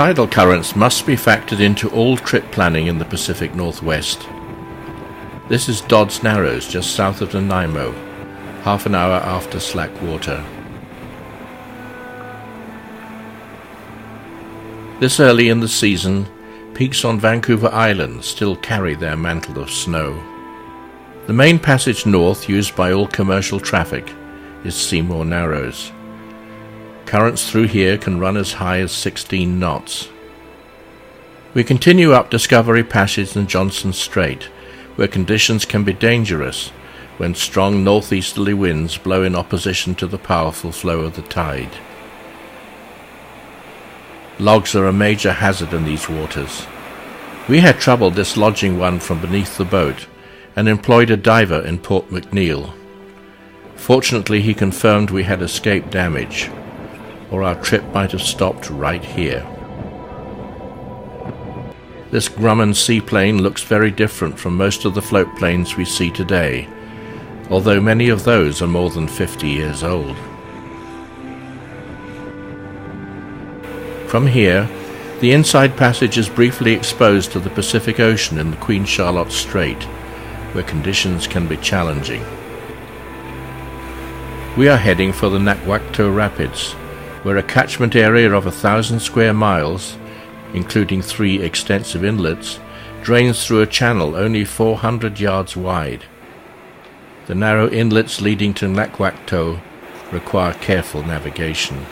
Tidal currents must be factored into all trip planning in the Pacific Northwest. This is Dodd's Narrows, just south of Nanaimo, half an hour after slack water. This early in the season, peaks on Vancouver Island still carry their mantle of snow. The main passage north used by all commercial traffic is Seymour Narrows. Currents through here can run as high as 16 knots. We continue up Discovery Passage and Johnson Strait, where conditions can be dangerous when strong northeasterly winds blow in opposition to the powerful flow of the tide. Logs are a major hazard in these waters. We had trouble dislodging one from beneath the boat and employed a diver in Port McNeill. Fortunately, he confirmed we had escaped damage, or our trip might have stopped right here. This Grumman seaplane looks very different from most of the float planes we see today, although many of those are more than 50 years old. From here, the inside passage is briefly exposed to the Pacific Ocean in the Queen Charlotte Strait, where conditions can be challenging. We are heading for the Nakwakto Rapids, where a catchment area of 1,000 square miles, including 3 extensive inlets, drains through a channel only 400 yards wide. The narrow inlets leading to Nakwakto require careful navigation.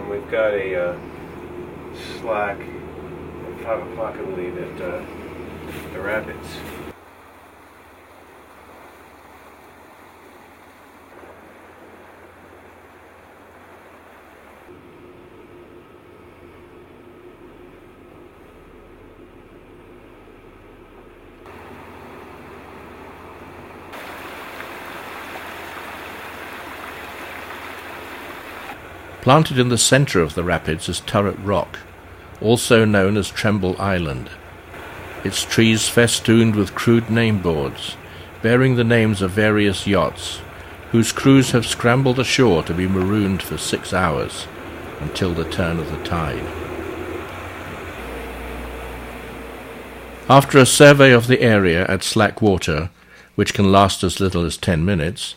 We've got a slack at 5 o'clock, I believe, at the rapids. Planted in the center of the rapids is Turret Rock, also known as Tremble Island. Its trees festooned with crude name boards, bearing the names of various yachts, whose crews have scrambled ashore to be marooned for 6 hours until the turn of the tide. After a survey of the area at slack water, which can last as little as 10 minutes,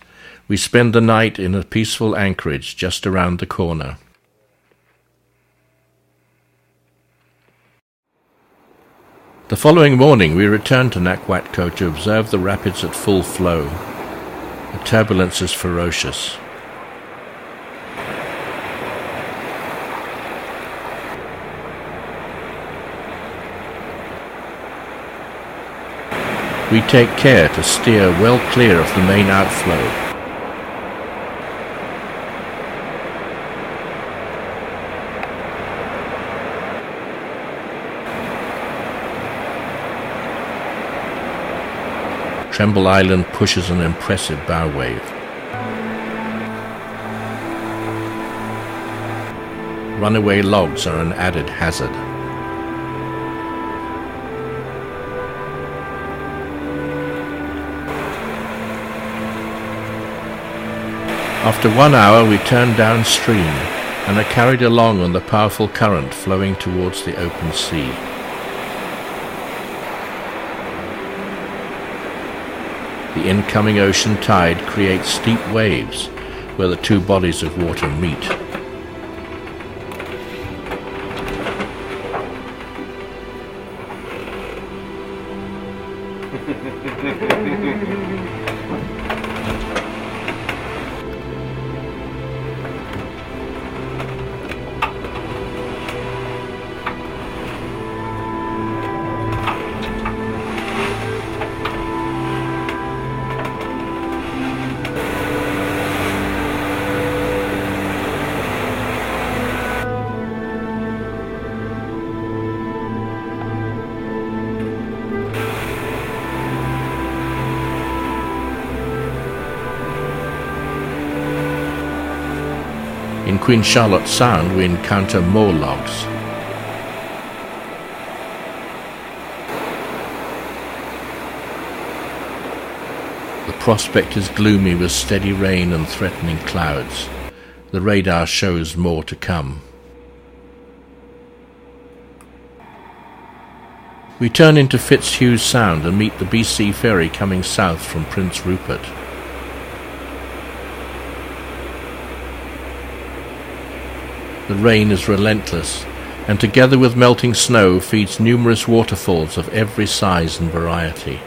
we spend the night in a peaceful anchorage just around the corner. The following morning we return to Nakwakto to observe the rapids at full flow. The turbulence is ferocious. We take care to steer well clear of the main outflow. Tremble Island pushes an impressive bow wave. Runaway logs are an added hazard. After 1 hour we turn downstream and are carried along on the powerful current flowing towards the open sea. The incoming ocean tide creates steep waves where the two bodies of water meet. In Queen Charlotte Sound we encounter more logs. The prospect is gloomy with steady rain and threatening clouds. The radar shows more to come. We turn into Fitzhugh Sound and meet the BC ferry coming south from Prince Rupert. The rain is relentless, and together with melting snow feeds numerous waterfalls of every size and variety.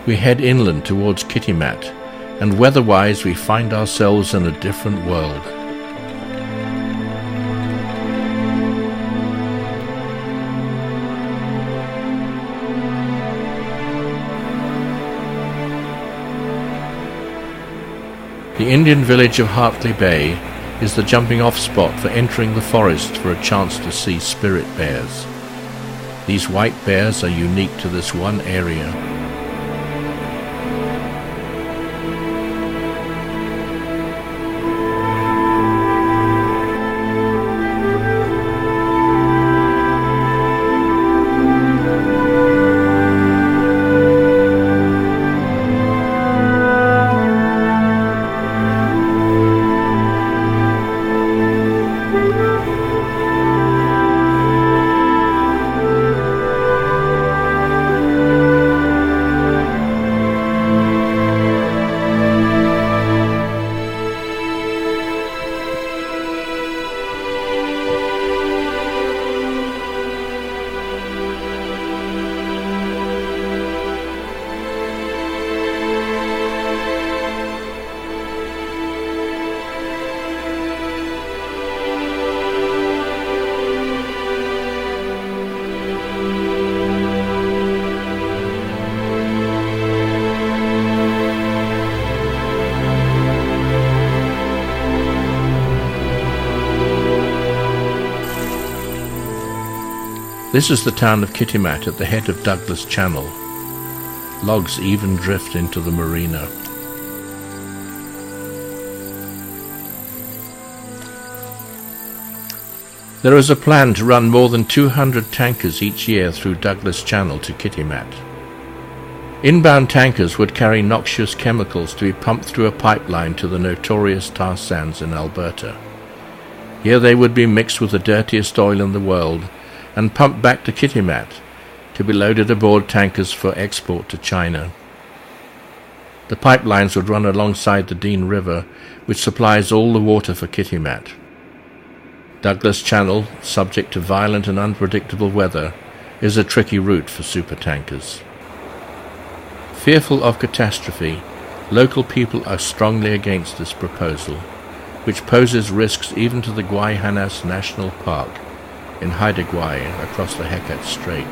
We head inland towards Kitimat, and weather-wise we find ourselves in a different world. The Indian village of Hartley Bay is the jumping-off spot for entering the forest for a chance to see spirit bears. These white bears are unique to this one area. This is the town of Kitimat at the head of Douglas Channel. Logs even drift into the marina. There is a plan to run more than 200 tankers each year through Douglas Channel to Kitimat. Inbound tankers would carry noxious chemicals to be pumped through a pipeline to the notorious tar sands in Alberta. Here they would be mixed with the dirtiest oil in the world and pumped back to Kitimat to be loaded aboard tankers for export to China. The pipelines would run alongside the Dean River, which supplies all the water for Kitimat. Douglas Channel, subject to violent and unpredictable weather, is a tricky route for supertankers. Fearful of catastrophe, local people are strongly against this proposal, which poses risks even to the Guayhanas National Park in Haida Gwaii across the Hecate Strait.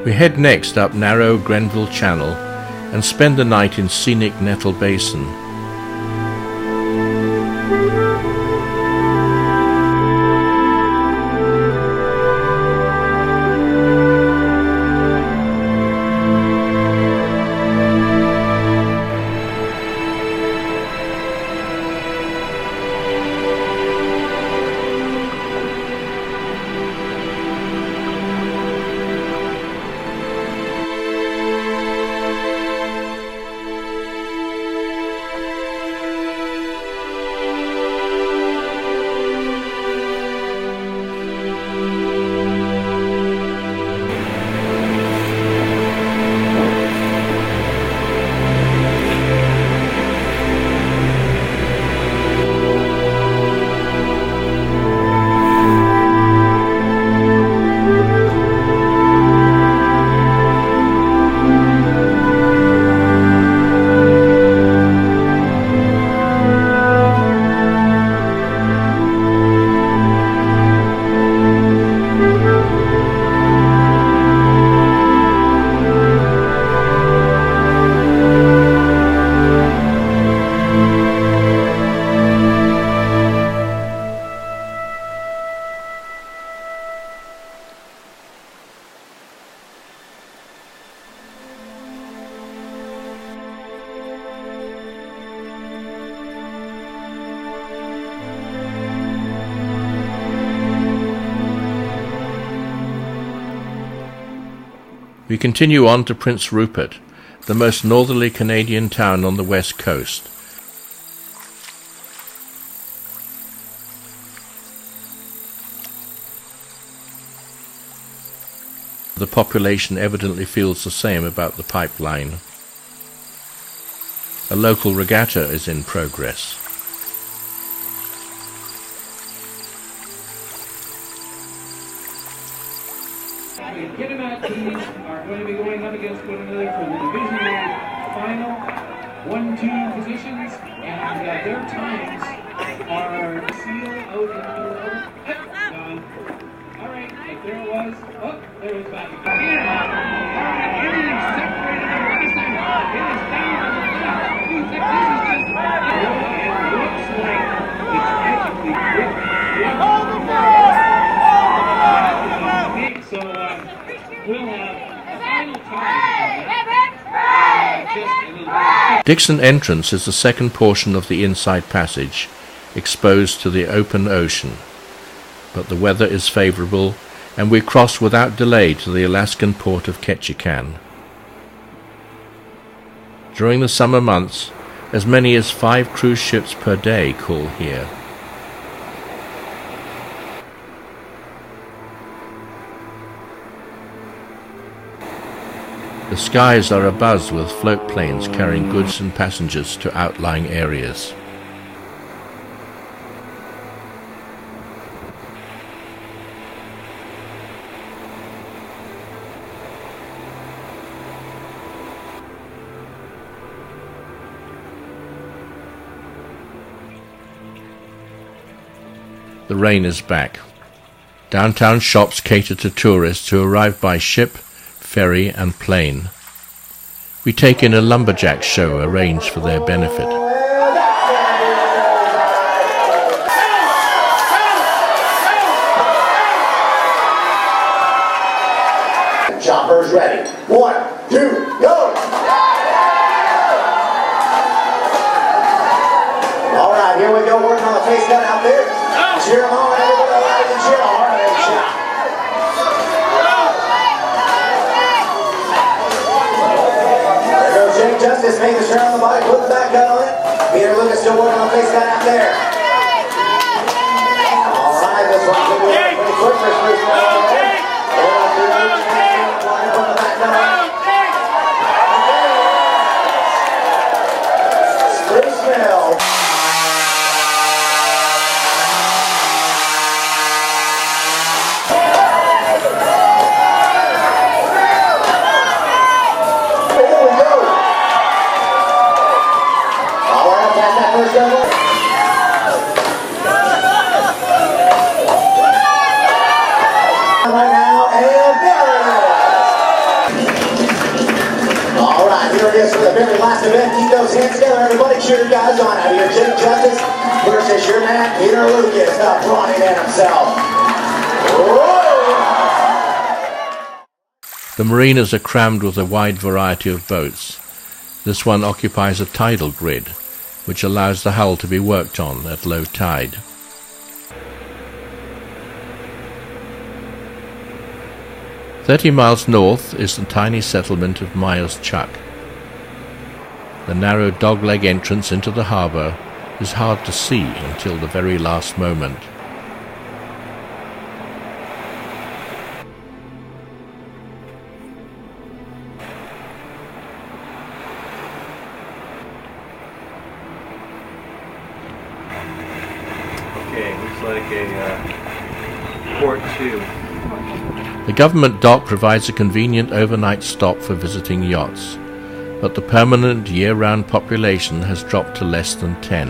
We head next up narrow Grenville Channel and spend the night in scenic Nettle Basin. We continue on to Prince Rupert, the most northerly Canadian town on the west coast. The population evidently feels the same about the pipeline. A local regatta is in progress. The Kitimat teams are going to be going up against one another for the Division final 1-2 positions, and their times are sealed out in the middle of gone. All right, like there it was. Oh, there it was back again. It is separated from last time. It is down on the left. This is just it looks like it's magically good. Hold the ball! So we'll have a final time. Dixon Entrance is the second portion of the inside passage, exposed to the open ocean. But the weather is favourable, and we cross without delay to the Alaskan port of Ketchikan. During the summer months, as many as 5 cruise ships per day call here. The skies are abuzz with float planes carrying goods and passengers to outlying areas. The rain is back. Downtown shops cater to tourists who arrive by ship, ferry and plane. We take in a lumberjack show arranged for their benefit. Choppers ready. 1, 2, go! All right, here we go. Working on the face gun out there. Cheer them on. Everybody loud and cheer. All right, shot. There goes Jake Justice, making the turn on the body, put the back gun on it. Peter Lucas still working on the face gun out there. All right, this one's going to be pretty quick for Spruce Mill over there. Put the back gun on it. Spruce Mill. Very last event, keep those hands together, everybody cheer your guys on out here. Jake Justice versus your man Peter Lucas, the Brawny Man himself. Whoa! The marinas are crammed with a wide variety of boats. This one occupies a tidal grid, which allows the hull to be worked on at low tide. "30 miles north is the tiny settlement of Myers Chuck. The narrow dogleg entrance into the harbour is hard to see until the very last moment. Okay, looks like a port 2. The government dock provides a convenient overnight stop for visiting yachts, but the permanent year-round population has dropped to less than 10.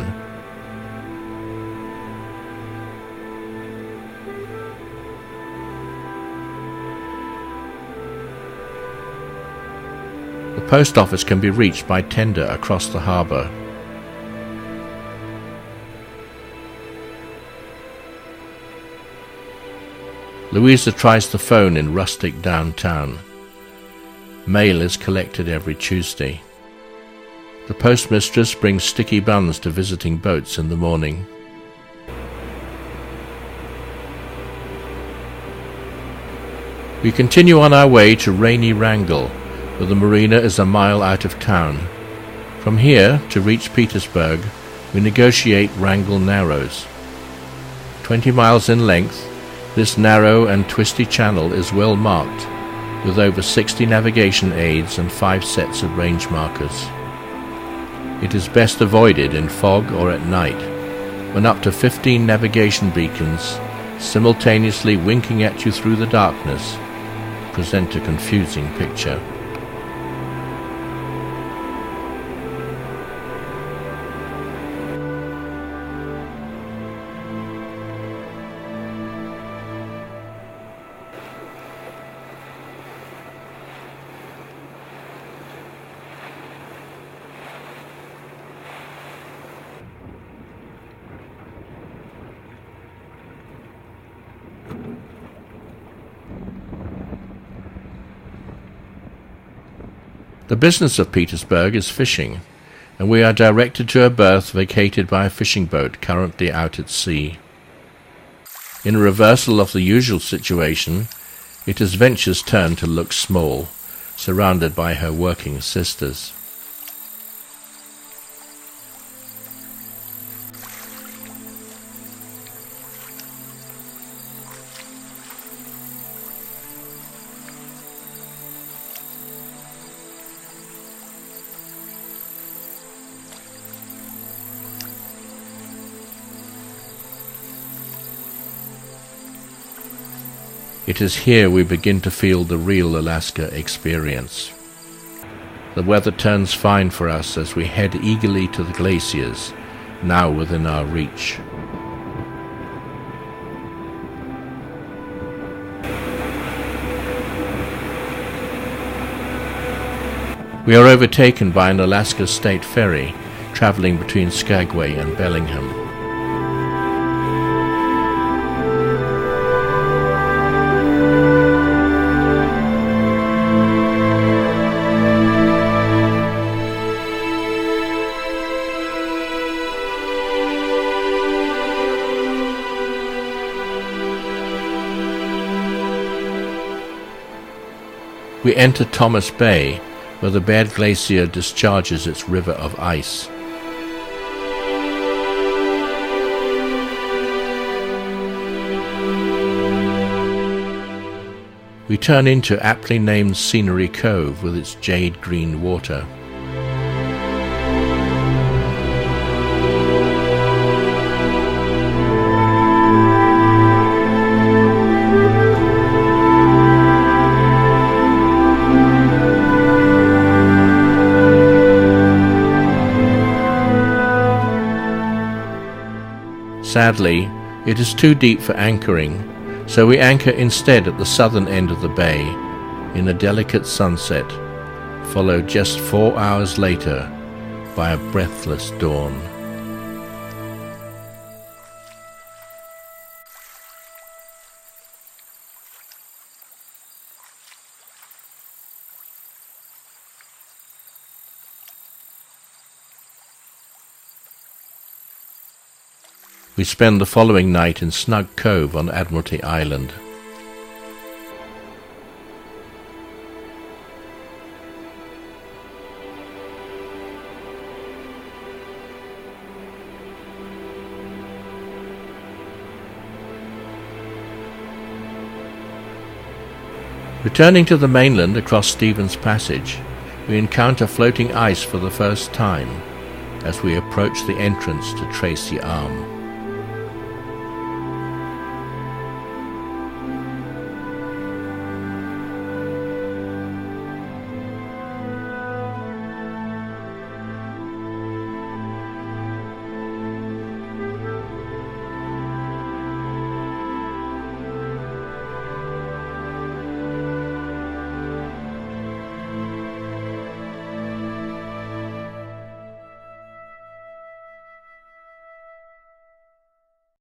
The post office can be reached by tender across the harbour. Louisa tries the phone in rustic downtown. Mail is collected every Tuesday. The postmistress brings sticky buns to visiting boats in the morning. We continue on our way to rainy Wrangell, where the marina is a mile out of town. From here, to reach Petersburg, we negotiate Wrangell Narrows. 20 miles in length, this narrow and twisty channel is well marked, with over 60 navigation aids and 5 sets of range markers. It is best avoided in fog or at night, when up to 15 navigation beacons, simultaneously winking at you through the darkness, present a confusing picture. The business of Petersburg is fishing, and we are directed to a berth vacated by a fishing boat currently out at sea. In a reversal of the usual situation, it is Venture's turn to look small, surrounded by her working sisters. It is here we begin to feel the real Alaska experience. The weather turns fine for us as we head eagerly to the glaciers, now within our reach. We are overtaken by an Alaska State ferry traveling between Skagway and Bellingham. We enter Thomas Bay, where the Baird Glacier discharges its river of ice. We turn into aptly named Scenery Cove with its jade-green water. Sadly, it is too deep for anchoring, so we anchor instead at the southern end of the bay, in a delicate sunset, followed just 4 hours later by a breathless dawn. We spend the following night in Snug Cove on Admiralty Island. Returning to the mainland across Stevens Passage, we encounter floating ice for the first time as we approach the entrance to Tracy Arm.